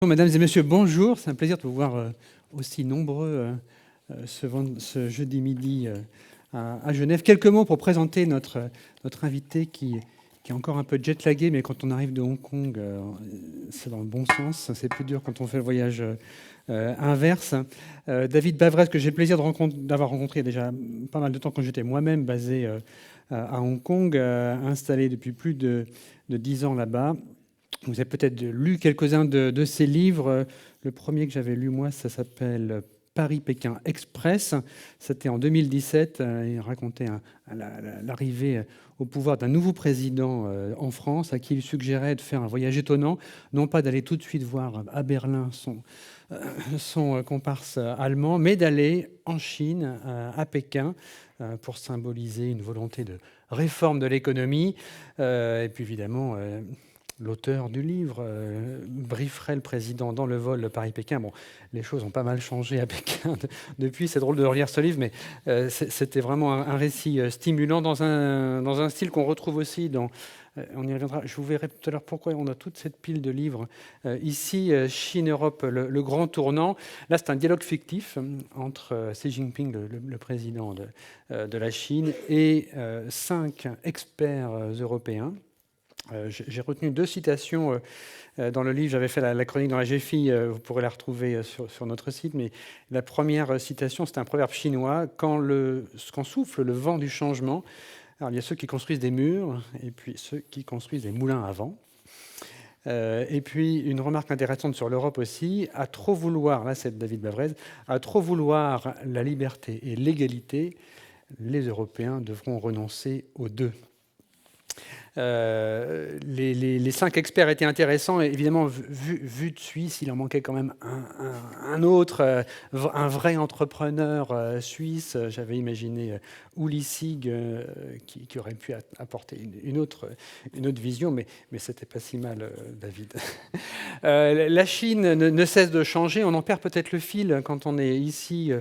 Mesdames et messieurs, bonjour. C'est un plaisir de vous voir aussi nombreux ce jeudi midi à Genève. Quelques mots pour présenter notre invité qui est encore un peu jet-lagué, mais quand on arrive de Hong Kong, c'est dans le bon sens. C'est plus dur quand on fait le voyage inverse. David Bavrez, que j'ai le plaisir d'avoir rencontré il y a déjà pas mal de temps quand j'étais moi-même basé à Hong Kong, installé depuis plus de 10 ans là-bas. Vous avez peut-être lu quelques-uns de ses livres. Le premier que j'avais lu, moi, ça s'appelle Paris-Pékin Express. C'était en 2017. Il racontait l'arrivée au pouvoir d'un nouveau président en France, à qui il suggérait de faire un voyage étonnant, non pas d'aller tout de suite voir à Berlin son comparse allemand, mais d'aller en Chine, à Pékin, pour symboliser une volonté de réforme de l'économie. Et puis évidemment... L'auteur du livre brieferait le président dans le vol de Paris-Pékin. Bon, les choses ont pas mal changé à Pékin depuis. C'est drôle de relire ce livre, mais c'était vraiment un récit stimulant dans un style qu'on retrouve aussi dans... on y reviendra. Je vous verrai tout à l'heure pourquoi on a toute cette pile de livres. Ici, Chine-Europe, le grand tournant. Là, c'est un dialogue fictif entre Xi Jinping, le président de la Chine, et 5 experts européens. J'ai retenu 2 citations dans le livre. J'avais fait la chronique dans la GFI, vous pourrez la retrouver sur notre site. Mais la première citation, c'est un proverbe chinois. Quand souffle le vent du changement, alors il y a ceux qui construisent des murs et puis ceux qui construisent des moulins à vent. Et puis une remarque intéressante sur l'Europe aussi, à trop vouloir, là c'est de David Bavrez, à trop vouloir la liberté et l'égalité, les Européens devront renoncer aux deux. Les 5 experts étaient intéressants. Et évidemment, vu de Suisse, il en manquait quand même un autre, un vrai entrepreneur suisse. J'avais imaginé Uli Sig, qui aurait pu apporter une autre vision, mais c'était pas si mal, David. La Chine ne cesse de changer. On en perd peut-être le fil quand on est ici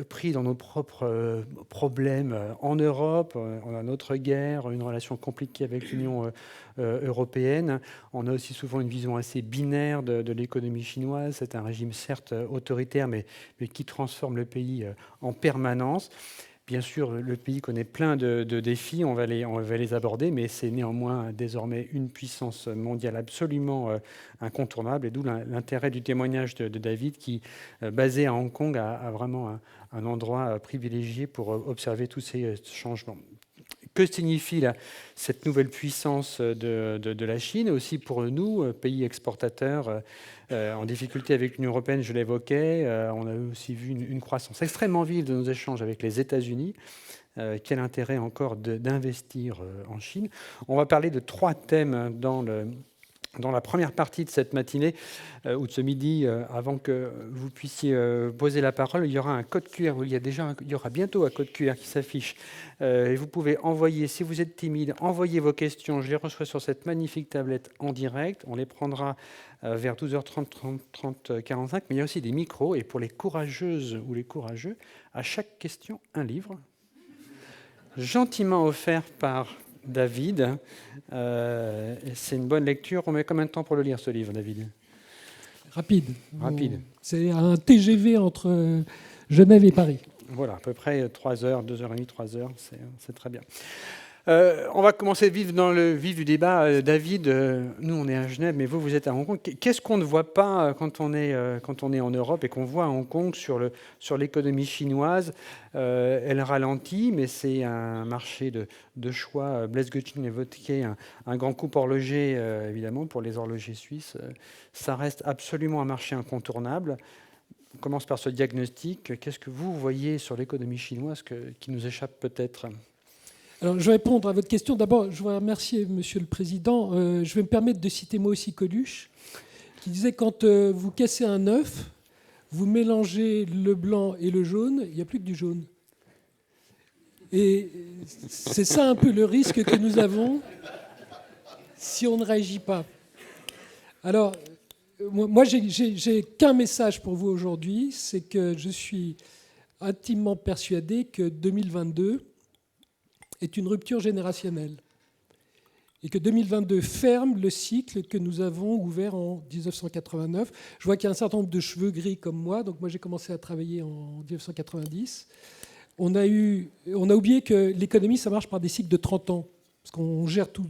pris dans nos propres problèmes en Europe. On a notre guerre, une relation compliquée avec l'Union européenne. On a aussi souvent une vision assez binaire de l'économie chinoise. C'est un régime certes autoritaire, mais qui transforme le pays en permanence. Bien sûr, le pays connaît plein de défis, on va les aborder, mais c'est néanmoins désormais une puissance mondiale absolument incontournable, et d'où l'intérêt du témoignage de David, qui, basé à Hong Kong, a vraiment un endroit privilégié pour observer tous ces changements. Que signifie cette nouvelle puissance de la Chine, aussi pour nous, pays exportateurs en difficulté avec l'Union européenne, je l'évoquais. On a aussi vu une croissance extrêmement vive de nos échanges avec les États-Unis. Quel intérêt encore d'investir en Chine? On va parler de 3 thèmes dans la première partie de cette matinée ou de ce midi. Avant que vous puissiez poser la parole, il y aura un code QR. Il y aura bientôt un code QR qui s'affiche. Et vous pouvez envoyer, si vous êtes timide, envoyer vos questions. Je les reçois sur cette magnifique tablette en direct. On les prendra vers 12h30, 30, 45. Mais il y a aussi des micros. Et pour les courageuses ou les courageux, à chaque question, un livre, gentiment offert par David. C'est une bonne lecture. On met combien de temps pour le lire, ce livre, David? Rapide. Rapide. C'est un TGV entre Genève et Paris. Voilà, à peu près 3 heures, 2h30, 3 heures, c'est très bien. On va commencer dans le vif du débat. David, nous on est à Genève, mais vous êtes à Hong Kong. Qu'est-ce qu'on ne voit pas quand on est en Europe et qu'on voit à Hong Kong sur l'économie chinoise? Elle ralentit, mais c'est un marché de choix. Blaise Guoqing évoquait un grand coup horloger, évidemment, pour les horlogers suisses. Ça reste absolument un marché incontournable. On commence par ce diagnostic. Qu'est-ce que vous voyez sur l'économie chinoise qui nous échappe peut-être? Alors, je vais répondre à votre question. D'abord, je voudrais remercier Monsieur le Président. Je vais me permettre de citer moi aussi Coluche, qui disait quand vous cassez un œuf, vous mélangez le blanc et le jaune, il n'y a plus que du jaune. Et c'est ça un peu le risque que nous avons si on ne réagit pas. Alors, moi, j'ai qu'un message pour vous aujourd'hui, c'est que je suis intimement persuadé que 2022 est une rupture générationnelle. et que 2022 ferme le cycle que nous avons ouvert en 1989. Je vois qu'il y a un certain nombre de cheveux gris comme moi, donc moi j'ai commencé à travailler en 1990. On a oublié que l'économie, ça marche par des cycles de 30 ans. Parce qu'on gère tout,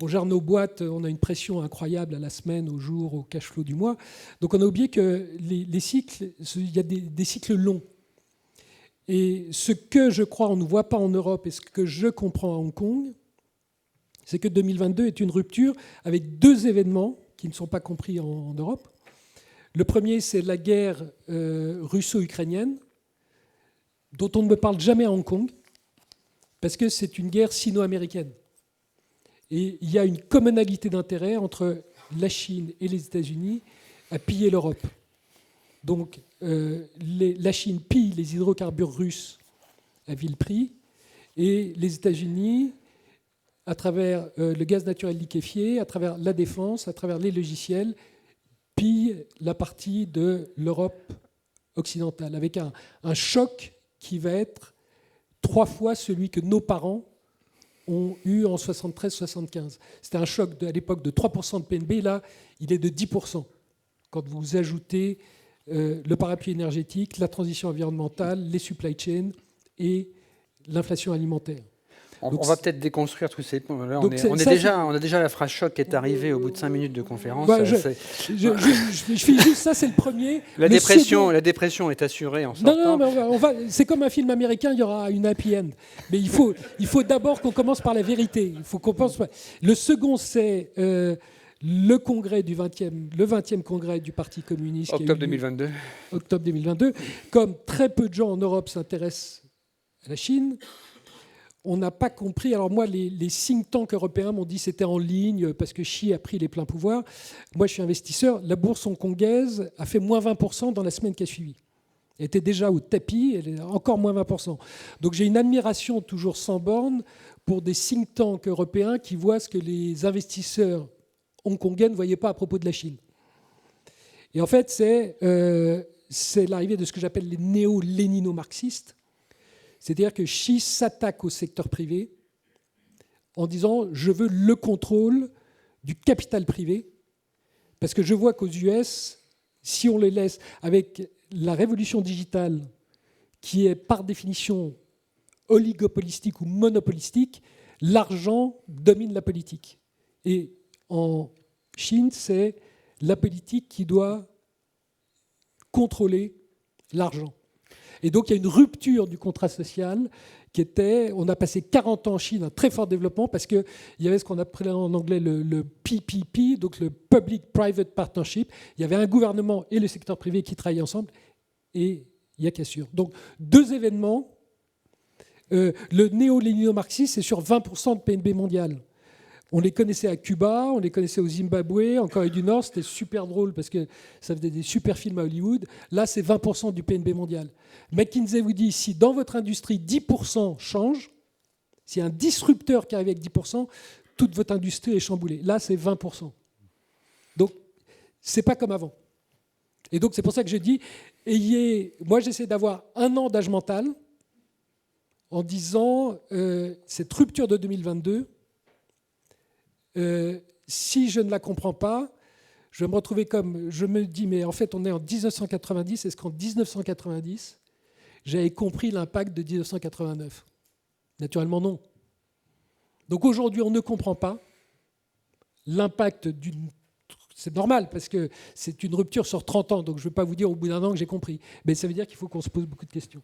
on gère nos boîtes, on a une pression incroyable à la semaine, au jour, au cash flow du mois. Donc on a oublié que les cycles, il y a des cycles longs. Et ce que je crois, on ne voit pas en Europe, et ce que je comprends à Hong Kong, c'est que 2022 est une rupture avec deux événements qui ne sont pas compris en Europe. Le premier, c'est la guerre russo-ukrainienne, dont on ne me parle jamais à Hong Kong, parce que c'est une guerre sino-américaine. Et il y a une commonalité d'intérêts entre la Chine et les États-Unis à piller l'Europe. Donc la Chine pille les hydrocarbures russes à vil prix, et les États-Unis, à travers le gaz naturel liquéfié, à travers la défense, à travers les logiciels, pillent la partie de l'Europe occidentale, avec un choc qui va être 3 fois celui que nos parents ont eu en 73-75. C'était un choc à l'époque de 3% de PNB, là, il est de 10%. Quand vous ajoutez le parapluie énergétique, la transition environnementale, les supply chains et l'inflation alimentaire. On va peut-être déconstruire tous ces points. Là, on a déjà la phrase choc qui est arrivée au bout de 5 minutes de conférence. Bah, je fais juste ça, c'est le premier. La dépression est assurée en sortant. Non, c'est comme un film américain, il y aura une happy end. Mais il faut d'abord qu'on commence par la vérité. Le second, c'est le congrès le 20e congrès du Parti communiste. Octobre 2022. Octobre 2022. Comme très peu de gens en Europe s'intéressent à la Chine, on n'a pas compris. Alors moi, les think tanks européens m'ont dit que c'était en ligne parce que Xi a pris les pleins pouvoirs. Moi, je suis investisseur. La bourse hongkongaise a fait moins 20% dans la semaine qui a suivi. Elle était déjà au tapis, elle est encore moins 20%. Donc j'ai une admiration toujours sans borne pour des think tanks européens qui voient ce que les investisseurs hongkongais ne voyaient pas à propos de la Chine. Et en fait, c'est l'arrivée de ce que j'appelle les néo-lénino-marxistes. C'est-à-dire que Xi s'attaque au secteur privé en disant « je veux le contrôle du capital privé », parce que je vois qu'aux US, si on les laisse avec la révolution digitale, qui est par définition oligopolistique ou monopolistique, l'argent domine la politique. Et en Chine, c'est la politique qui doit contrôler l'argent. Et donc, il y a une rupture du contrat social qui était... On a passé 40 ans en Chine, un très fort développement, parce qu'il y avait ce qu'on appelait en anglais le PPP, donc le Public-Private Partnership. Il y avait un gouvernement et le secteur privé qui travaillaient ensemble, et il y a cassure. Donc, deux événements. Le néo-lénino-marxisme, c'est sur 20% de PNB mondial. On les connaissait à Cuba, on les connaissait au Zimbabwe, en Corée du Nord, c'était super drôle parce que ça faisait des super films à Hollywood. Là, c'est 20% du PNB mondial. McKinsey vous dit, si dans votre industrie, 10% change, s'il y a un disrupteur qui arrive avec 10%, toute votre industrie est chamboulée. Là, c'est 20%. Donc, c'est pas comme avant. Et donc, c'est pour ça que je dis, moi, j'essaie d'avoir 1 an d'âge mental en disant, cette rupture de 2022, si je ne la comprends pas, je vais me retrouver comme... Je me dis, mais en fait, on est en 1990, est-ce qu'en 1990, j'avais compris l'impact de 1989 ? Naturellement, non. Donc aujourd'hui, on ne comprend pas l'impact d'une... C'est normal, parce que c'est une rupture sur 30 ans, donc je ne vais pas vous dire au bout d'1 an que j'ai compris. Mais ça veut dire qu'il faut qu'on se pose beaucoup de questions.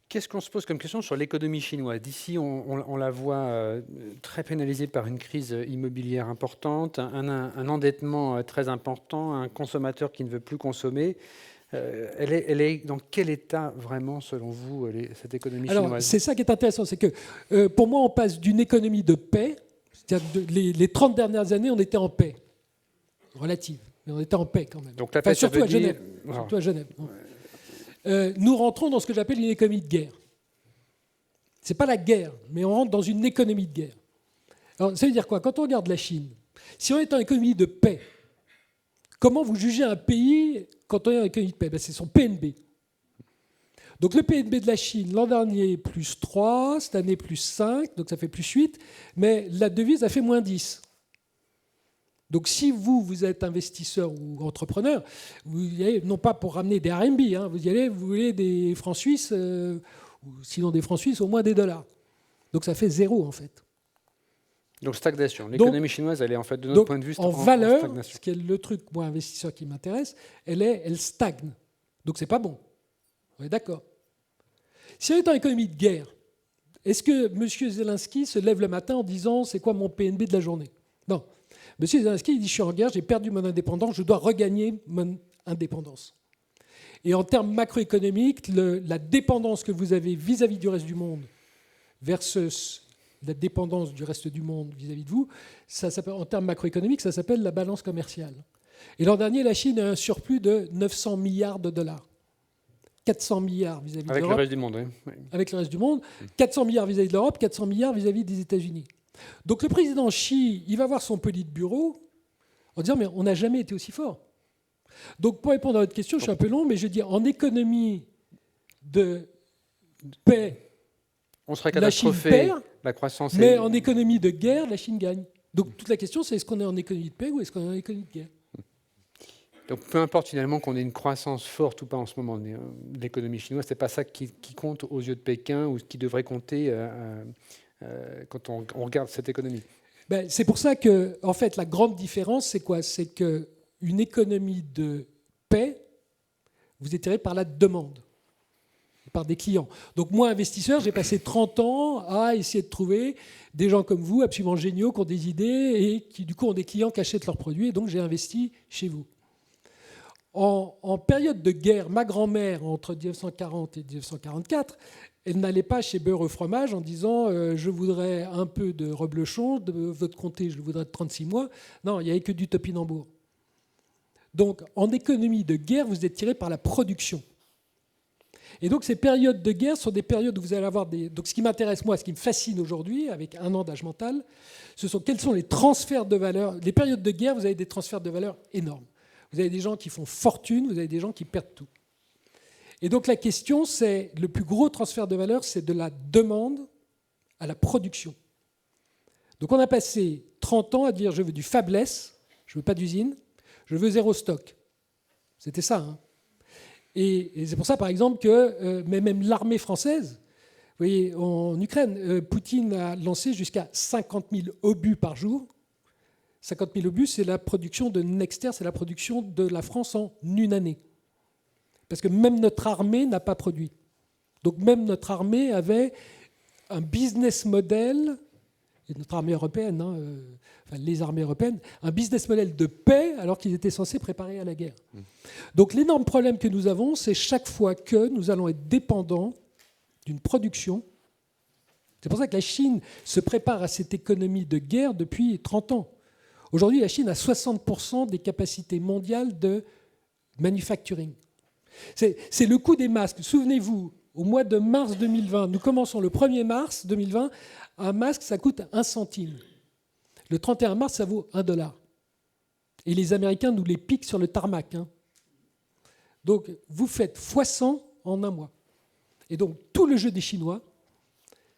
Qu'est-ce qu'on se pose comme question sur l'économie chinoise ? D'ici, on la voit très pénalisée par une crise immobilière importante, un endettement très important, un consommateur qui ne veut plus consommer. Elle est dans quel état vraiment, selon vous, cette économie chinoise ? Alors, c'est ça qui est intéressant, c'est que pour moi, on passe d'une économie de paix, c'est-à-dire les 30 dernières années, on était en paix, relative, mais on était en paix quand même. Donc la paix, surtout à Genève. Surtout à Genève. Nous rentrons dans ce que j'appelle une économie de guerre. Ce n'est pas la guerre, mais on rentre dans une économie de guerre. Alors, ça veut dire quoi ? Quand on regarde la Chine, si on est en économie de paix, comment vous jugez un pays quand on est en économie de paix ? C'est son PNB. Donc le PNB de la Chine, l'an dernier, plus 3, cette année, plus 5, donc ça fait plus 8, mais la devise a fait moins 10. Donc si vous êtes investisseur ou entrepreneur, vous y allez non pas pour ramener des RMB, hein, vous y allez, vous voulez des francs suisses, ou sinon des francs suisses, au moins des dollars. Donc ça fait 0 en fait. Donc stagnation. L'économie chinoise, elle est en fait, de notre point de vue, en valeur, stagnation. ce qui est le truc, moi, investisseur qui m'intéresse, elle stagne. Donc c'est pas bon. On est d'accord. Si on est en économie de guerre, est-ce que M. Zelensky se lève le matin en disant c'est quoi mon PNB de la journée? Non. M. Zelensky il dit je suis en guerre, j'ai perdu mon indépendance, je dois regagner mon indépendance. Et en termes macroéconomiques, la dépendance que vous avez vis-à-vis du reste du monde versus la dépendance du reste du monde vis-à-vis de vous, ça s'appelle, en termes macroéconomiques, ça s'appelle la balance commerciale. Et l'an dernier, la Chine a un surplus de 900 milliards de dollars. 400 milliards vis-à-vis de l'Europe. Avec le reste du monde, oui. Avec le reste du monde. 400 milliards vis-à-vis de l'Europe, 400 milliards vis-à-vis des États-Unis. Donc le président Xi, il va voir son politburo en disant mais on n'a jamais été aussi fort. Donc pour répondre à votre question, je suis un peu long, mais je dis en économie de paix, on serait la Chine catastrophé, perd, la croissance mais en économie de guerre, la Chine gagne. Donc toute la question c'est est-ce qu'on est en économie de paix ou est-ce qu'on est en économie de guerre? Donc peu importe finalement qu'on ait une croissance forte ou pas en ce moment de l'économie chinoise, c'est pas ça qui compte aux yeux de Pékin ou qui devrait compter quand on regarde cette économie. Ben, c'est pour ça que, en fait, la grande différence, c'est quoi? C'est qu'une économie de paix, vous êtes tiré par la demande, par des clients. Donc moi, investisseur, j'ai passé 30 ans à essayer de trouver des gens comme vous, absolument géniaux, qui ont des idées et qui, du coup, ont des clients qui achètent leurs produits. Et donc, j'ai investi chez vous. En période de guerre, ma grand-mère, entre 1940 et 1944, elle n'allait pas chez Beurre au fromage en disant je voudrais un peu de reblochon, de votre comté, je le voudrais de 36 mois. Non, il n'y avait que du topinambour. Donc, en économie de guerre, vous êtes tiré par la production. Et donc, ces périodes de guerre sont des périodes où vous allez avoir des... Donc, ce qui m'intéresse, moi, ce qui me fascine aujourd'hui, avec un an d'âge mental, ce sont quels sont les transferts de valeur. Les périodes de guerre, vous avez des transferts de valeur énormes. Vous avez des gens qui font fortune, vous avez des gens qui perdent tout. Et donc la question, c'est, le plus gros transfert de valeur, c'est de la demande à la production. Donc on a passé 30 ans à dire je veux du fabless, je veux pas d'usine, je veux zéro stock. C'était ça. Hein. Et c'est pour ça, par exemple, que mais même l'armée française, vous voyez, en Ukraine, Poutine a lancé jusqu'à 50 000 obus par jour. 50 000 obus, c'est la production de Nexter, c'est la production de la France en une année. Parce que même notre armée n'a pas produit. Donc même notre armée avait un business model, et notre armée européenne, hein, enfin les armées européennes, un business model de paix alors qu'ils étaient censés préparer à la guerre. Donc l'énorme problème que nous avons, c'est chaque fois que nous allons être dépendants d'une production. C'est pour ça que la Chine se prépare à cette économie de guerre depuis 30 ans. Aujourd'hui, la Chine a 60% des capacités mondiales de manufacturing. C'est le coût des masques. Souvenez-vous, au mois de mars 2020, nous commençons le 1er mars 2020, un masque, ça coûte 1 centime. Le 31 mars, ça vaut $1. Et les Américains nous les piquent sur le tarmac. Hein. Donc, vous faites x100 en un mois. Et donc, tout le jeu des Chinois,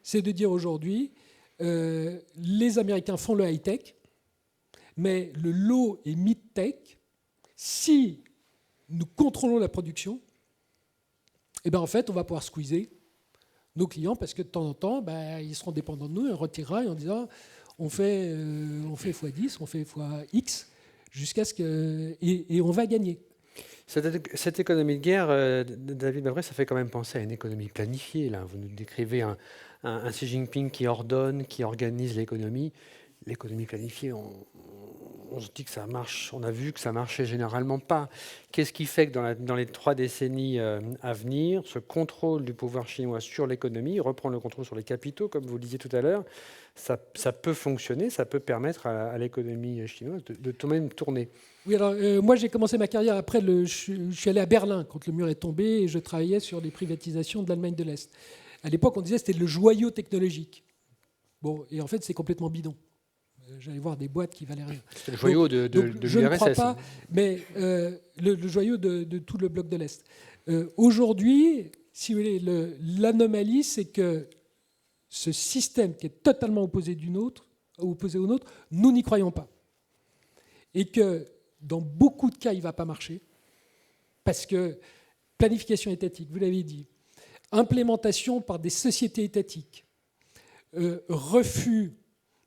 c'est de dire aujourd'hui, les Américains font le high-tech, mais le low et mid-tech, si nous contrôlons la production, eh ben en fait, on va pouvoir squeezer nos clients parce que de temps en temps, ils seront dépendants de nous et on retirera en disant on fait x10, on fait x jusqu'à ce que... Et on va gagner. Cette économie de guerre, David Bavret, ça fait quand même penser à une économie planifiée. Là. Vous nous décrivez un Xi Jinping qui ordonne, qui organise l'économie. L'économie planifiée, on se dit que ça marche, on a vu que ça marchait généralement pas. Qu'est-ce qui fait que dans les 3 décennies à venir, ce contrôle du pouvoir chinois sur l'économie, reprendre le contrôle sur les capitaux, comme vous le disiez tout à l'heure, ça peut fonctionner, ça peut permettre à l'économie chinoise de tout de même tourner? Oui, alors moi j'ai commencé ma carrière après, je suis allé à Berlin quand le mur est tombé et je travaillais sur les privatisations de l'Allemagne de l'Est. À l'époque, on disait que c'était le joyau technologique. Bon, et en fait, c'est complètement bidon. J'allais voir des boîtes qui valaient rien. C'est le joyau de l'URSS. Je ne crois pas, mais le joyau de tout le bloc de l'Est. Aujourd'hui, si vous voulez, l'anomalie, c'est que ce système qui est totalement opposé au nôtre, nous n'y croyons pas. Et que dans beaucoup de cas, il ne va pas marcher, parce que planification étatique, vous l'avez dit, implémentation par des sociétés étatiques, refus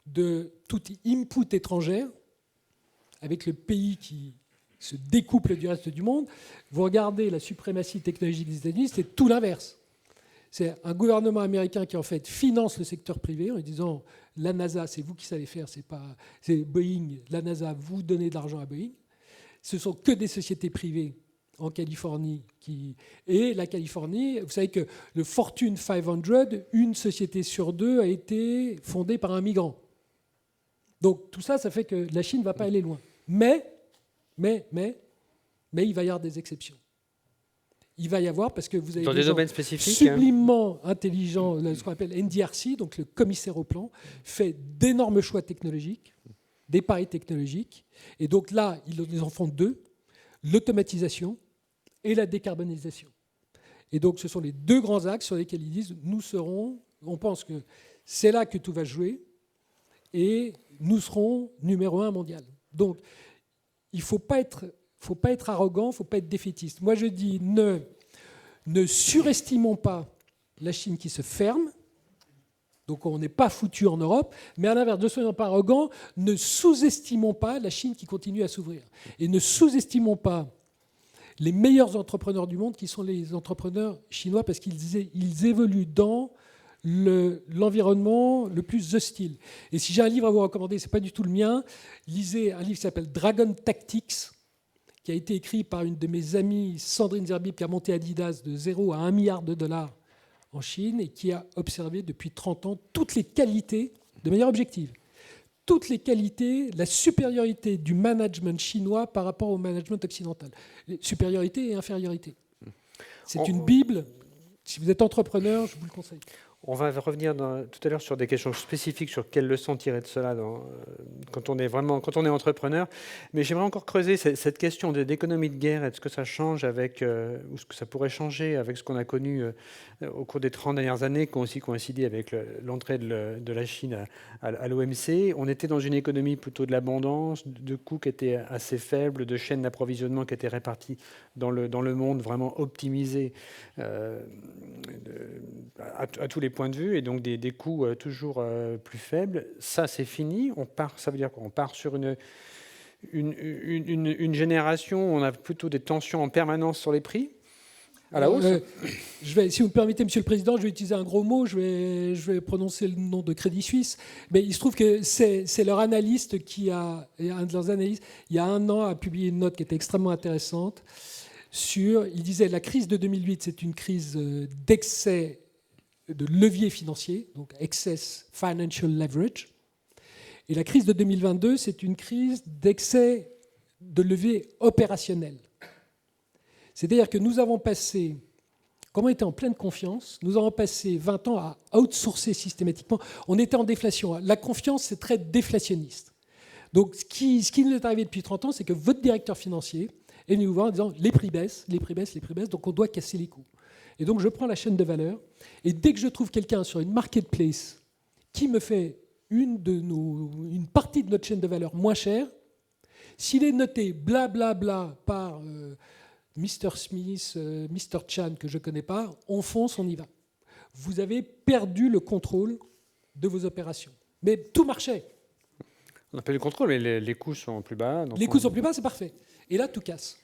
de tout input étrangère, avec le pays qui se découple du reste du monde. Vous regardez la suprématie technologique des États-Unis, c'est tout l'inverse. C'est un gouvernement américain qui en fait finance le secteur privé en disant la NASA, c'est vous qui savez faire, c'est Boeing, la NASA, vous donnez de l'argent à Boeing. Ce sont que des sociétés privées en Californie et la Californie, vous savez que le Fortune 500, une société sur deux a été fondée par un migrant. Donc tout ça, ça fait que la Chine ne va pas aller loin. Mais il va y avoir des exceptions. Il va y avoir, parce que vous avez dans des domaines spécifiques, sublimement intelligents, ce qu'on appelle NDRC, donc le commissaire au plan, fait d'énormes choix technologiques, des paris technologiques. Et donc là, ils en font deux, l'automatisation et la décarbonisation. Et donc ce sont les deux grands axes sur lesquels ils disent, on pense que c'est là que tout va jouer, et nous serons numéro 1 mondial. Donc il ne faut pas être arrogant, il ne faut pas être défaitiste. Moi, je dis, ne surestimons pas la Chine qui se ferme. Donc, on n'est pas foutu en Europe. Mais à l'inverse, ne soyons pas arrogants, ne sous-estimons pas la Chine qui continue à s'ouvrir. Et ne sous-estimons pas les meilleurs entrepreneurs du monde, qui sont les entrepreneurs chinois, parce qu'ils évoluent dans l'environnement le plus hostile. Et si j'ai un livre à vous recommander, ce n'est pas du tout le mien, lisez un livre qui s'appelle Dragon Tactics, qui a été écrit par une de mes amies, Sandrine Zerbib, qui a monté Adidas de 0 à 1 milliard de dollars en Chine et qui a observé depuis 30 ans toutes les qualités, de manière objective, toutes les qualités, la supériorité du management chinois par rapport au management occidental. Supériorité et infériorité. C'est une Bible. Si vous êtes entrepreneur, je vous le conseille. On va revenir tout à l'heure sur des questions spécifiques sur quelles leçons tirer de cela quand on est entrepreneur. Mais j'aimerais encore creuser cette question d'économie de guerre. Est-ce que ça change ou ce que ça pourrait changer avec ce qu'on a connu au cours des 30 dernières années, qui ont aussi coïncidé avec l'entrée de la Chine à l'OMC. On était dans une économie plutôt de l'abondance, de coûts qui étaient assez faibles, de chaînes d'approvisionnement qui étaient réparties dans le monde, vraiment optimisées à tous les points de vue, et donc des coûts toujours plus faibles. Ça, c'est fini. Ça veut dire qu'on part sur une génération où on a plutôt des tensions en permanence sur les prix à la hausse. Si vous me permettez, Monsieur le Président, je vais utiliser un gros mot, je vais prononcer le nom de Crédit Suisse. Mais il se trouve que c'est leur analyste un de leurs analystes, il y a 1 an, a publié une note qui était extrêmement intéressante. Il disait la crise de 2008, c'est une crise d'excès de levier financier, donc excess financial leverage. Et la crise de 2022, c'est une crise d'excès de levier opérationnel. C'est-à-dire que nous avons passé, comme on était en pleine confiance, nous avons passé 20 ans à outsourcer systématiquement. On était en déflation. La confiance, c'est très déflationniste. Donc ce qui nous est arrivé depuis 30 ans, c'est que votre directeur financier est venu nous voir en disant les prix baissent, donc on doit casser les coûts. Et donc je prends la chaîne de valeur, et dès que je trouve quelqu'un sur une marketplace qui me fait une partie de notre chaîne de valeur moins chère, s'il est noté blablabla par Mr. Smith, Mr. Chan, que je ne connais pas, on fonce, on y va. Vous avez perdu le contrôle de vos opérations. Mais tout marchait. On n'a pas eu le contrôle, mais les coûts sont plus bas. Les coûts sont plus bas, c'est parfait. Et là, tout casse.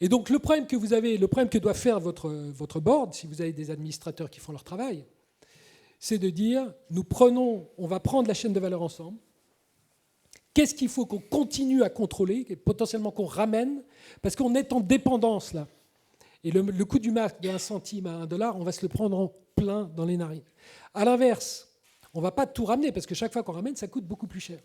Et donc le problème que vous avez, le problème que doit faire votre board, si vous avez des administrateurs qui font leur travail, c'est de dire, on va prendre la chaîne de valeur ensemble. Qu'est-ce qu'il faut qu'on continue à contrôler, et potentiellement qu'on ramène, parce qu'on est en dépendance là. Et le coût du masque de 1 centime à $1, on va se le prendre en plein dans les narines. À l'inverse, on ne va pas tout ramener, parce que chaque fois qu'on ramène, ça coûte beaucoup plus cher.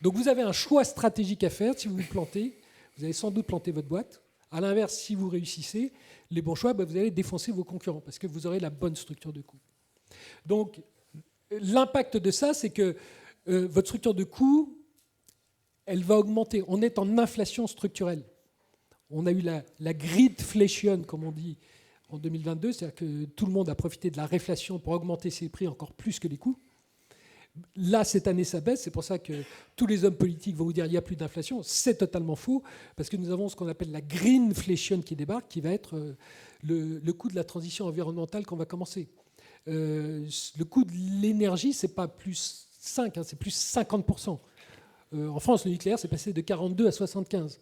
Donc vous avez un choix stratégique à faire. Si vous vous plantez, vous allez sans doute planter votre boîte. À l'inverse, si vous réussissez, les bons choix, vous allez défoncer vos concurrents, parce que vous aurez la bonne structure de coût. Donc l'impact de ça, c'est que votre structure de coût, elle va augmenter. On est en inflation structurelle. On a eu la greedflation, comme on dit en 2022, c'est-à-dire que tout le monde a profité de la réflation pour augmenter ses prix encore plus que les coûts. Là, cette année, ça baisse. C'est pour ça que tous les hommes politiques vont vous dire qu'il n'y a plus d'inflation. C'est totalement faux, parce que nous avons ce qu'on appelle la greenflation qui débarque, qui va être le coût de la transition environnementale qu'on va commencer. Le coût de l'énergie, ce n'est pas plus 5, c'est plus 50%. En France, le nucléaire, c'est passé de 42 à 75.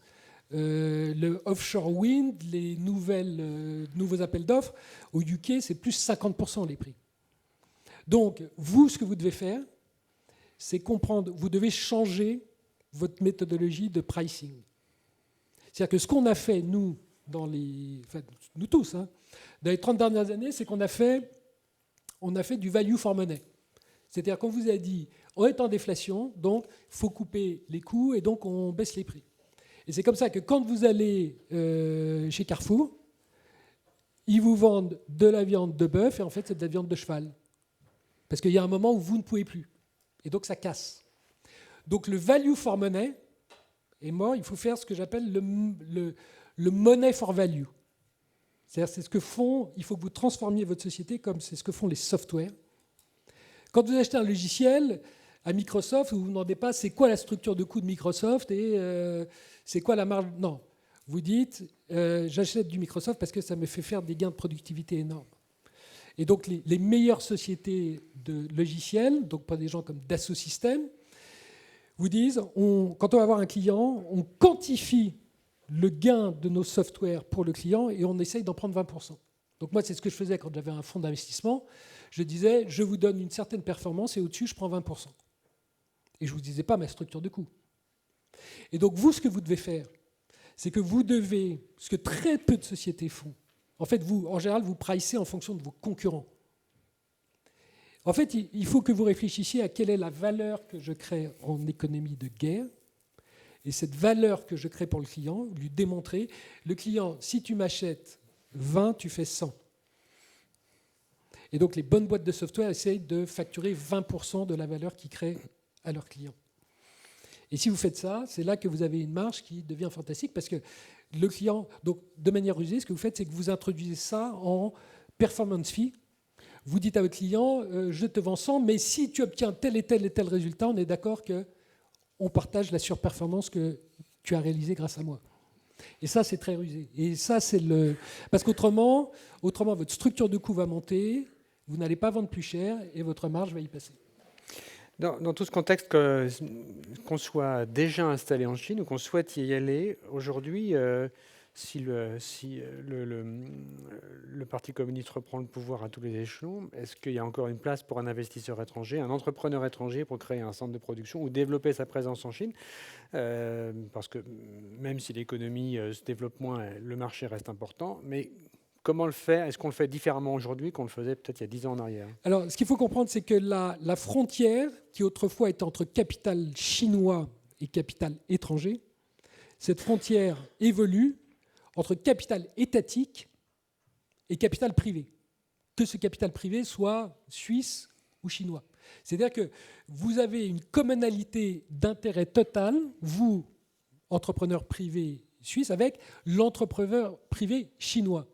Le offshore wind, les nouveaux appels d'offres, au UK, c'est plus 50% les prix. Donc, vous, ce que vous devez faire, c'est comprendre, vous devez changer votre méthodologie de pricing. C'est-à-dire que ce qu'on a fait, nous, nous tous, dans les 30 dernières années, c'est qu'on a fait du value for money. C'est-à-dire qu'on vous a dit, on est en déflation, donc il faut couper les coûts et donc on baisse les prix. Et c'est comme ça que quand vous allez chez Carrefour, ils vous vendent de la viande de bœuf et en fait c'est de la viande de cheval. Parce qu'il y a un moment où vous ne pouvez plus. Et donc ça casse. Donc le value for money est mort, il faut faire ce que j'appelle le money for value. C'est-à-dire c'est ce que font, il faut que vous transformiez votre société comme c'est ce que font les softwares. Quand vous achetez un logiciel à Microsoft, vous ne vous demandez pas c'est quoi la structure de coût de Microsoft et c'est quoi la marge. Non, vous dites j'achète du Microsoft parce que ça me fait faire des gains de productivité énormes. Et donc les meilleures sociétés de logiciels, donc pas des gens comme Dassault Systèmes, vous disent quand on va avoir un client, on quantifie le gain de nos softwares pour le client et on essaye d'en prendre 20%. Donc moi, c'est ce que je faisais quand j'avais un fonds d'investissement. Je disais, je vous donne une certaine performance et au-dessus, je prends 20%. Et je ne vous disais pas ma structure de coût. Et donc vous, ce que vous devez faire, c'est que vous devez, ce que très peu de sociétés font, en fait, vous, en général, vous pricez en fonction de vos concurrents. En fait, il faut que vous réfléchissiez à quelle est la valeur que je crée en économie de guerre. Et cette valeur que je crée pour le client, lui démontrer, le client, si tu m'achètes 20, tu fais 100. Et donc les bonnes boîtes de software essayent de facturer 20% de la valeur qu'ils créent à leurs clients. Et si vous faites ça, c'est là que vous avez une marge qui devient fantastique parce que le client, donc de manière rusée, ce que vous faites, c'est que vous introduisez ça en performance fee. Vous dites à votre client, je te vends 100, mais si tu obtiens tel et tel résultat, on est d'accord qu'on partage la surperformance que tu as réalisée grâce à moi. Et ça, c'est très rusé. Et ça, c'est parce qu'autrement, votre structure de coût va monter, vous n'allez pas vendre plus cher et votre marge va y passer. Dans tout ce contexte, qu'on soit déjà installé en Chine ou qu'on souhaite y aller, aujourd'hui, si le Parti communiste reprend le pouvoir à tous les échelons, est-ce qu'il y a encore une place pour un investisseur étranger, un entrepreneur étranger pour créer un centre de production ou développer sa présence en Chine ? Parce que même si l'économie se développe moins, le marché reste important. Mais comment le faire ? Est-ce qu'on le fait différemment aujourd'hui qu'on le faisait peut-être il y a 10 ans en arrière ? Alors, ce qu'il faut comprendre, c'est que la frontière, qui autrefois était entre capital chinois et capital étranger, cette frontière évolue entre capital étatique et capital privé. Que ce capital privé soit suisse ou chinois. C'est-à-dire que vous avez une communalité d'intérêt total, vous, entrepreneur privé suisse, avec l'entrepreneur privé chinois.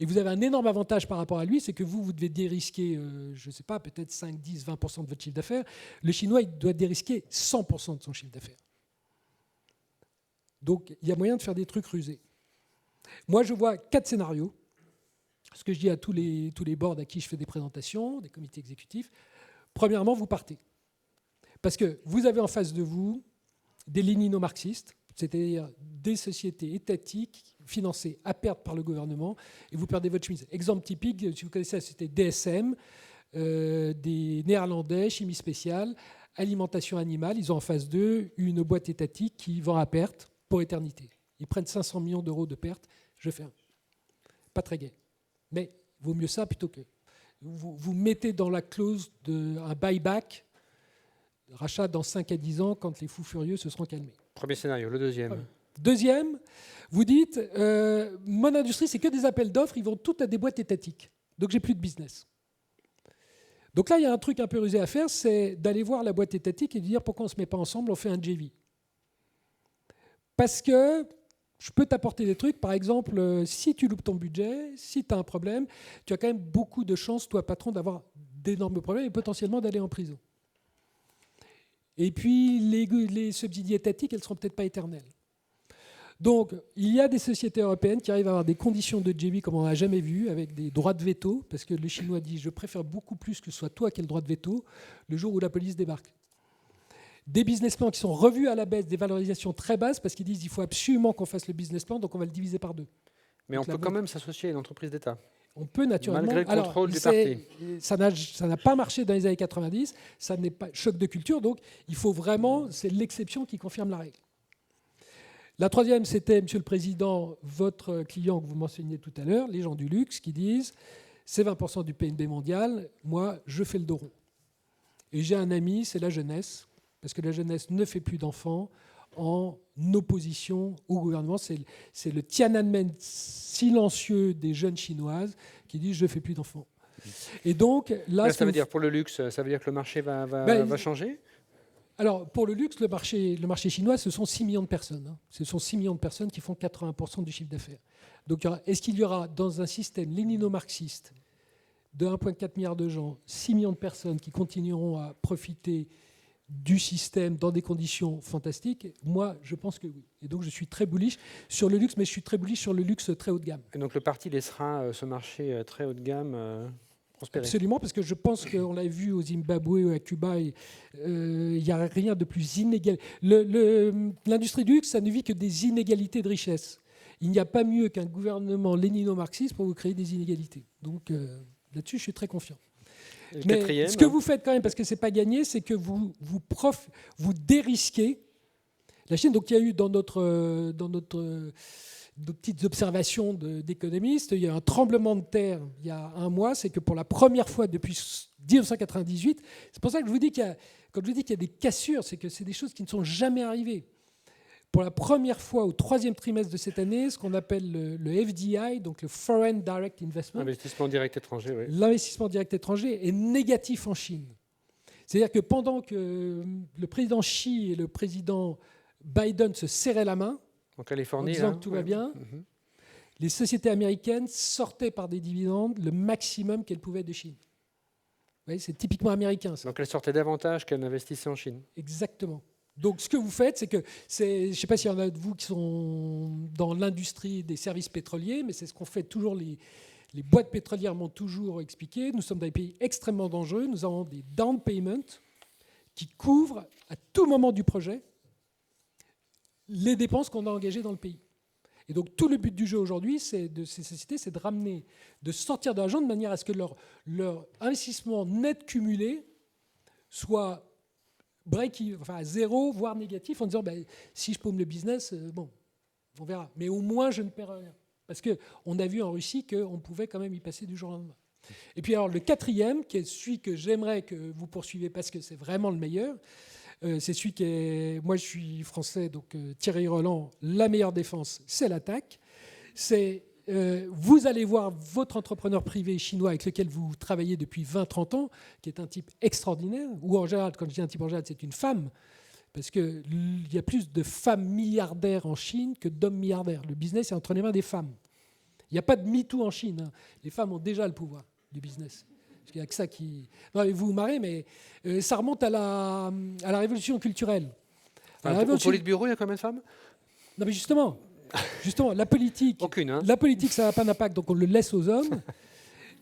Et vous avez un énorme avantage par rapport à lui, c'est que vous devez dérisquer, je ne sais pas, peut-être 5, 10, 20% de votre chiffre d'affaires. Le Chinois, il doit dérisquer 100% de son chiffre d'affaires. Donc, il y a moyen de faire des trucs rusés. Moi, je vois 4 scénarios. Ce que je dis à tous les boards à qui je fais des présentations, des comités exécutifs. Premièrement, vous partez. Parce que vous avez en face de vous des lénino-marxistes, c'est-à-dire des sociétés étatiques financées à perte par le gouvernement, et vous perdez votre chemise. Exemple typique, si vous connaissez la société DSM, des Néerlandais, chimie spéciale, alimentation animale, ils ont en face d'eux une boîte étatique qui vend à perte pour éternité. Ils prennent 500 millions d'euros de perte, je ferme. Pas très gai. Mais il vaut mieux ça plutôt que... Vous mettez dans la clause un buyback, rachat dans 5 à 10 ans quand les fous furieux se seront calmés. Premier scénario. Le deuxième. Voilà. Deuxième, vous dites, mon industrie, c'est que des appels d'offres, ils vont toutes à des boîtes étatiques. Donc, j'ai plus de business. Donc là, il y a un truc un peu rusé à faire, c'est d'aller voir la boîte étatique et de dire pourquoi on ne se met pas ensemble, on fait un JV. Parce que Je peux t'apporter des trucs, par exemple, si tu loupes ton budget, si tu as un problème, tu as quand même beaucoup de chances, toi, patron, d'avoir d'énormes problèmes et potentiellement d'aller en prison. Et puis, les subsidies étatiques, elles ne seront peut-être pas éternelles. Donc, il y a des sociétés européennes qui arrivent à avoir des conditions de JV comme on n'a jamais vu, avec des droits de veto, parce que le Chinois dit « je préfère beaucoup plus que ce soit toi qui aies le droit de veto » le jour où la police débarque. Des business plans qui sont revus à la baisse, des valorisations très basses, parce qu'ils disent qu'il faut absolument qu'on fasse le business plan, donc on va le diviser par 2. Mais donc on peut quand même s'associer à une entreprise d'État. On peut naturellement. Malgré le contrôle du parti. Ça n'a pas marché dans les années 90, ça n'est pas choc de culture, donc il faut vraiment, c'est l'exception qui confirme la règle. La troisième, c'était, Monsieur le Président, votre client que vous mentionniez tout à l'heure, les gens du luxe, qui disent c'est 20% du PNB mondial, moi je fais le dos rond. Et j'ai un ami, c'est la jeunesse, parce que la jeunesse ne fait plus d'enfants en opposition au gouvernement. C'est le Tiananmen silencieux des jeunes chinoises qui disent je ne fais plus d'enfants. Et donc là, ça veut dire pour le luxe, ça veut dire que le marché va changer. Alors, pour le luxe, le marché chinois, ce sont 6 millions de personnes. Ce sont 6 millions de personnes qui font 80% du chiffre d'affaires. Donc, est-ce qu'il y aura, dans un système lénino-marxiste de 1,4 milliard de gens, 6 millions de personnes qui continueront à profiter du système dans des conditions fantastiques? Moi, je pense que oui. Et donc, je suis très bullish sur le luxe, mais je suis très bullish sur le luxe très haut de gamme. Et donc, le parti laissera ce marché très haut de gamme prospérer. Absolument, parce que je pense qu'on l'a vu au Zimbabwe ou à Cuba, il n'y a rien de plus inégal. L'industrie du luxe, ça ne vit que des inégalités de richesse. Il n'y a pas mieux qu'un gouvernement lénino-marxiste pour vous créer des inégalités. Donc, là-dessus, je suis très confiant. Mais ce que vous faites quand même, parce que ce n'est pas gagné, c'est que vous dérisquez la Chine. Donc il y a eu dans nos petites observations d'économistes, il y a un tremblement de terre il y a un mois, c'est que pour la première fois depuis 1998, c'est pour ça que je vous dis quand je vous dis qu'il y a des cassures, c'est que c'est des choses qui ne sont jamais arrivées. Pour la première fois au 3e trimestre de cette année, ce qu'on appelle le FDI, donc le Foreign Direct Investment, l'investissement direct étranger, oui. L'investissement direct étranger est négatif en Chine. C'est-à-dire que pendant que le président Xi et le président Biden se serraient la main, en Californie, en disant que tout va bien, les sociétés américaines sortaient par des dividendes le maximum qu'elles pouvaient de Chine. Vous voyez, c'est typiquement américain, ça. Donc elles sortaient davantage qu'elles n'investissaient en Chine. Exactement. Donc, ce que vous faites, c'est que, je ne sais pas s'il y en a de vous qui sont dans l'industrie des services pétroliers, mais c'est ce qu'on fait toujours, les boîtes pétrolières m'ont toujours expliqué. Nous sommes dans des pays extrêmement dangereux. Nous avons des down payments qui couvrent à tout moment du projet les dépenses qu'on a engagées dans le pays. Et donc, tout le but du jeu aujourd'hui, de ces sociétés, c'est de ramener, de sortir de l'argent de manière à ce que leur investissement net cumulé soit à zéro, voire négatif, en disant si je paume le business, bon, on verra. Mais au moins, je ne perds rien. Parce qu'on a vu en Russie qu'on pouvait quand même y passer du jour au lendemain. Et puis alors, le quatrième, qui est celui que j'aimerais que vous poursuivez parce que c'est vraiment le meilleur, c'est celui qui est... Moi, je suis français, donc Thierry Roland, la meilleure défense, c'est l'attaque. C'est... vous allez voir votre entrepreneur privé chinois avec lequel vous travaillez depuis 20-30 ans, qui est un type extraordinaire, ou en général, quand je dis un type en général, c'est une femme, parce qu'il y a plus de femmes milliardaires en Chine que d'hommes milliardaires. Le business est entre les mains des femmes. Il n'y a pas de MeToo en Chine. Hein. Les femmes ont déjà le pouvoir du business. Il n'y a que ça qui... Non, vous vous marrez, mais ça remonte à la révolution culturelle. Au Politburo, il y a combien de femmes? Non, mais justement, la politique, aucune, hein. La politique, ça n'a pas d'impact, donc on le laisse aux hommes.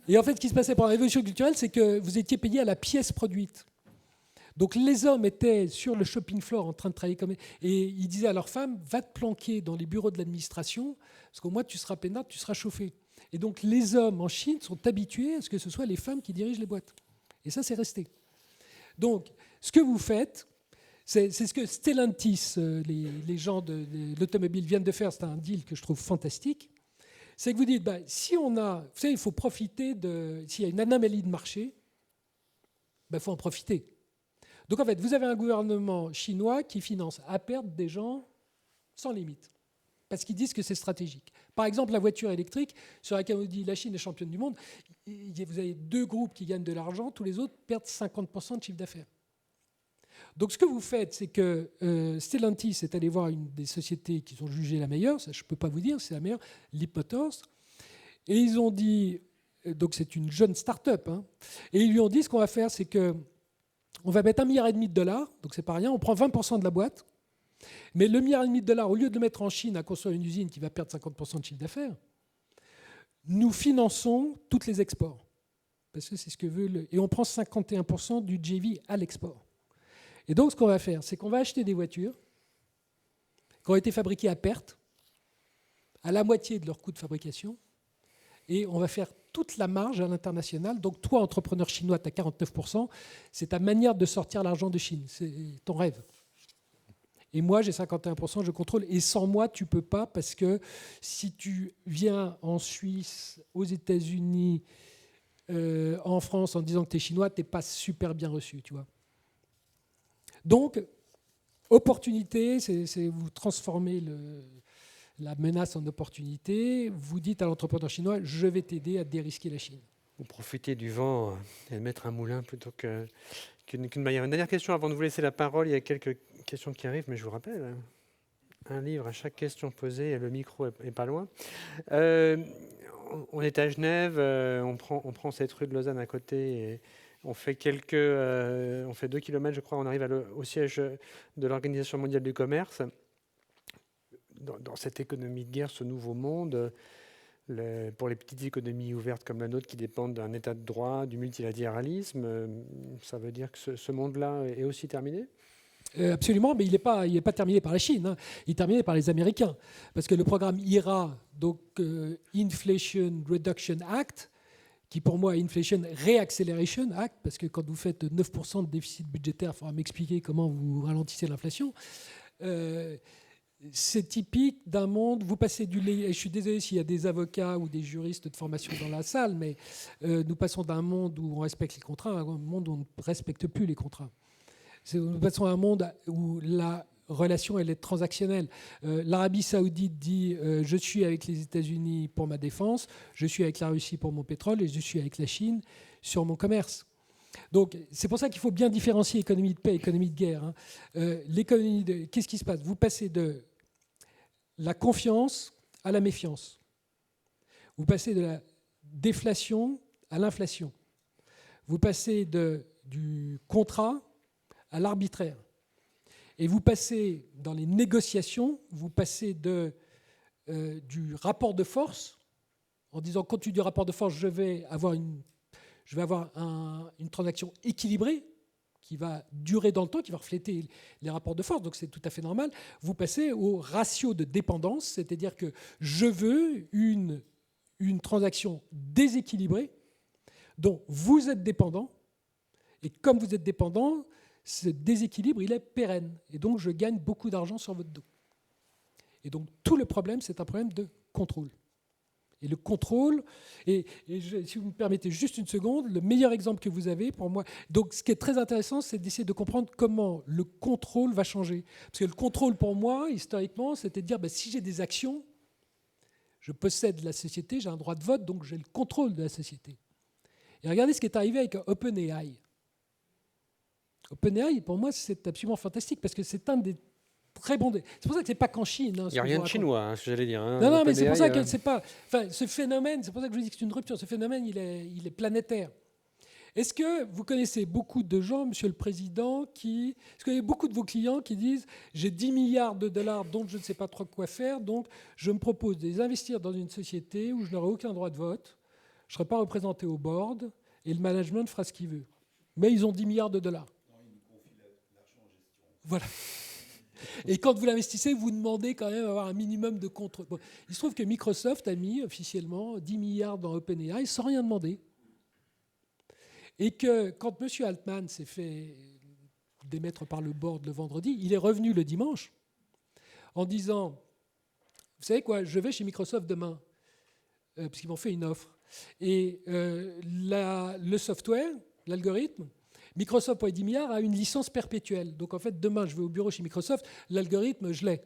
Et en fait, ce qui se passait pour la révolution culturelle, c'est que vous étiez payé à la pièce produite. Donc les hommes étaient sur le shopping floor en train de travailler comme... Et ils disaient à leurs femmes, va te planquer dans les bureaux de l'administration, parce qu'au moins tu seras peinard, tu seras chauffé. Et donc les hommes en Chine sont habitués à ce que ce soit les femmes qui dirigent les boîtes. Et ça, c'est resté. Donc, ce que vous faites... C'est ce que Stellantis, les gens de l'automobile viennent de faire. C'est un deal que je trouve fantastique. C'est que vous dites, si on a... Vous savez, il faut profiter de... S'il y a une anomalie de marché, il faut en profiter. Donc en fait, vous avez un gouvernement chinois qui finance à perte des gens sans limite. Parce qu'ils disent que c'est stratégique. Par exemple, la voiture électrique, sur laquelle on dit la Chine est championne du monde, vous avez 2 groupes qui gagnent de l'argent, tous les autres perdent 50% de chiffre d'affaires. Donc ce que vous faites, c'est que Stellantis est allé voir une des sociétés qui ont jugé la meilleure, ça je ne peux pas vous dire, c'est la meilleure, Leapmotor, et ils ont dit, donc c'est une jeune start-up, hein, et ils lui ont dit ce qu'on va faire, c'est que on va mettre 1,5 milliard de dollars, donc c'est pas rien, on prend 20% de la boîte, mais le 1,5 milliard de dollars, au lieu de le mettre en Chine à construire une usine qui va perdre 50% de chiffre d'affaires, nous finançons tous les exports. Parce que c'est ce que veut et on prend 51% du JV à l'export. Et donc ce qu'on va faire, c'est qu'on va acheter des voitures qui ont été fabriquées à perte, à la moitié de leur coût de fabrication, et on va faire toute la marge à l'international. Donc toi, entrepreneur chinois, tu as 49%, c'est ta manière de sortir l'argent de Chine, c'est ton rêve. Et moi, j'ai 51%, je contrôle. Et sans moi, tu ne peux pas, parce que si tu viens en Suisse, aux États-Unis, en France, en disant que tu es chinois, tu n'es pas super bien reçu, tu vois. Donc, opportunité, c'est vous transformez la menace en opportunité. Vous dites à l'entrepreneur chinois, je vais t'aider à dérisquer la Chine. Ou profiter du vent et mettre un moulin plutôt qu'une barrière. Une dernière question avant de vous laisser la parole. Il y a quelques questions qui arrivent, mais je vous rappelle, un livre à chaque question posée et le micro est pas loin. On est à Genève, on prend cette rue de Lausanne à côté et on fait on fait 2 kilomètres, je crois, on arrive au siège de l'Organisation mondiale du commerce. Dans cette économie de guerre, ce nouveau monde, pour les petites économies ouvertes comme la nôtre qui dépendent d'un état de droit, du multilatéralisme, ça veut dire que ce monde-là est aussi terminé ? Absolument, mais il n'est pas terminé par la Chine, hein. Il est terminé par les Américains. Parce que le programme IRA, donc Inflation Reduction Act, qui pour moi est Inflation Reacceleration Act, parce que quand vous faites 9% de déficit budgétaire, il faudra m'expliquer comment vous ralentissez l'inflation. C'est typique d'un monde, vous passez du lait, et je suis désolé s'il y a des avocats ou des juristes de formation dans la salle, mais nous passons d'un monde où on respecte les contrats à un monde où on ne respecte plus les contrats. Nous passons à un monde où la relation elle est transactionnelle. L'Arabie saoudite dit je suis avec les États-Unis pour ma défense, je suis avec la Russie pour mon pétrole et je suis avec la Chine sur mon commerce. Donc c'est pour ça qu'il faut bien différencier économie de paix et économie de guerre, hein. Qu'est-ce qui se passe ? Vous passez de la confiance à la méfiance. Vous passez de la déflation à l'inflation. Vous passez du contrat à l'arbitraire. Et vous passez, dans les négociations, vous passez du rapport de force, en disant, compte tenu du rapport de force, je vais avoir une transaction équilibrée, qui va durer dans le temps, qui va refléter les rapports de force, donc c'est tout à fait normal. Vous passez au ratio de dépendance, c'est-à-dire que je veux une transaction déséquilibrée, dont vous êtes dépendant, et comme vous êtes dépendant, ce déséquilibre, il est pérenne. Et donc, je gagne beaucoup d'argent sur votre dos. Et donc, tout le problème, c'est un problème de contrôle. Et le contrôle, si vous me permettez juste une seconde, le meilleur exemple que vous avez pour moi, donc ce qui est très intéressant, c'est d'essayer de comprendre comment le contrôle va changer. Parce que le contrôle, pour moi, historiquement, c'était de dire, si j'ai des actions, je possède la société, j'ai un droit de vote, donc j'ai le contrôle de la société. Et regardez ce qui est arrivé avec OpenAI. OpenAI, pour moi, c'est absolument fantastique, parce que c'est un des très bons... C'est pour ça que c'est pas qu'en Chine. Hein, il n'y a rien de chinois, ce que j'allais dire. Hein, non, mais c'est pour ça que c'est pas... Enfin, ce phénomène, c'est pour ça que je vous dis que c'est une rupture. Ce phénomène, il est planétaire. Est-ce que vous connaissez beaucoup de gens, Monsieur le Président, est-ce qu'il y a beaucoup de vos clients qui disent « J'ai 10 milliards de dollars dont je ne sais pas trop quoi faire, donc je me propose de les investir dans une société où je n'aurai aucun droit de vote, je ne serai pas représenté au board, et le management fera ce qu'il veut. » Mais ils ont 10 milliards de dollars. Voilà. Et quand vous l'investissez, vous demandez quand même d'avoir un minimum de contrôle. Bon, il se trouve que Microsoft a mis officiellement 10 milliards dans OpenAI sans rien demander. Et que quand M. Altman s'est fait démettre par le board le vendredi, il est revenu le dimanche en disant, vous savez quoi, je vais chez Microsoft demain, parce qu'ils m'ont fait une offre. Et le software, l'algorithme, Microsoft, pour les 10 milliards, a une licence perpétuelle. Donc, en fait, demain, je vais au bureau chez Microsoft, l'algorithme, je l'ai.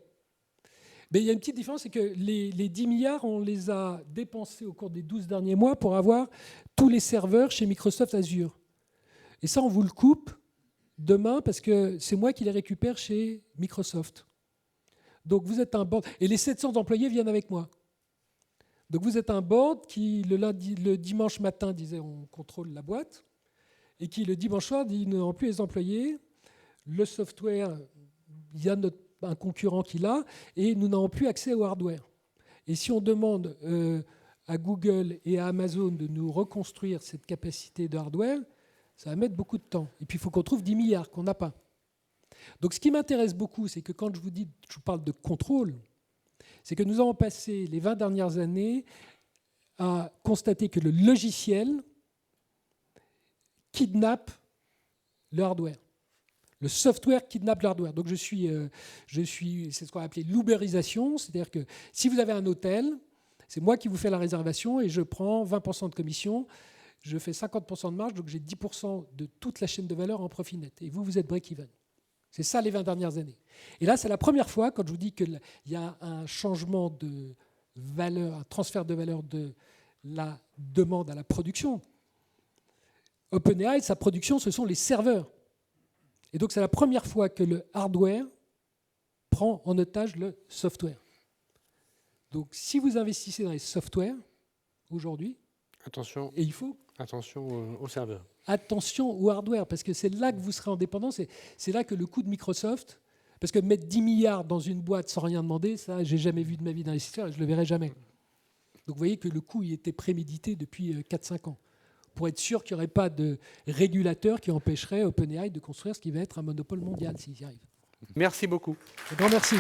Mais il y a une petite différence, c'est que les 10 milliards, on les a dépensés au cours des 12 derniers mois pour avoir tous les serveurs chez Microsoft Azure. Et ça, on vous le coupe demain parce que c'est moi qui les récupère chez Microsoft. Donc vous êtes un board, et les 700 employés viennent avec moi. Donc vous êtes un board qui, le dimanche matin, disait on contrôle la boîte, et qui, le dimanche soir, dit nous n'avons plus les employés, le software, il y a un concurrent qui l'a, et nous n'avons plus accès au hardware. Et si on demande à Google et à Amazon de nous reconstruire cette capacité de hardware, ça va mettre beaucoup de temps. Et puis il faut qu'on trouve 10 milliards qu'on n'a pas. Donc ce qui m'intéresse beaucoup, c'est que quand je vous parle de contrôle, c'est que nous avons passé les 20 dernières années à constater que le logiciel kidnappe le hardware. Le software kidnappe le hardware. Donc c'est ce qu'on a appelé l'uberisation, c'est-à-dire que si vous avez un hôtel, c'est moi qui vous fais la réservation et je prends 20% de commission, je fais 50% de marge, donc j'ai 10% de toute la chaîne de valeur en profit net. Et vous êtes break-even. C'est ça les 20 dernières années. Et là, c'est la première fois, quand je vous dis qu'il y a un changement de valeur, un transfert de valeur de la demande à la production. OpenAI, sa production, ce sont les serveurs. Et donc, c'est la première fois que le hardware prend en otage le software. Donc, si vous investissez dans les softwares, aujourd'hui, Attention, et il faut... attention au serveur. Attention au hardware, parce que c'est là que vous serez en dépendance, et c'est là que le coût de Microsoft, parce que mettre 10 milliards dans une boîte sans rien demander, ça, j'ai jamais vu de ma vie d'investisseur et je ne le verrai jamais. Donc vous voyez que le coût il était prémédité depuis 4-5 ans, pour être sûr qu'il n'y aurait pas de régulateur qui empêcherait OpenAI de construire ce qui va être un monopole mondial s'ils y arrivent. Merci beaucoup. Un grand merci.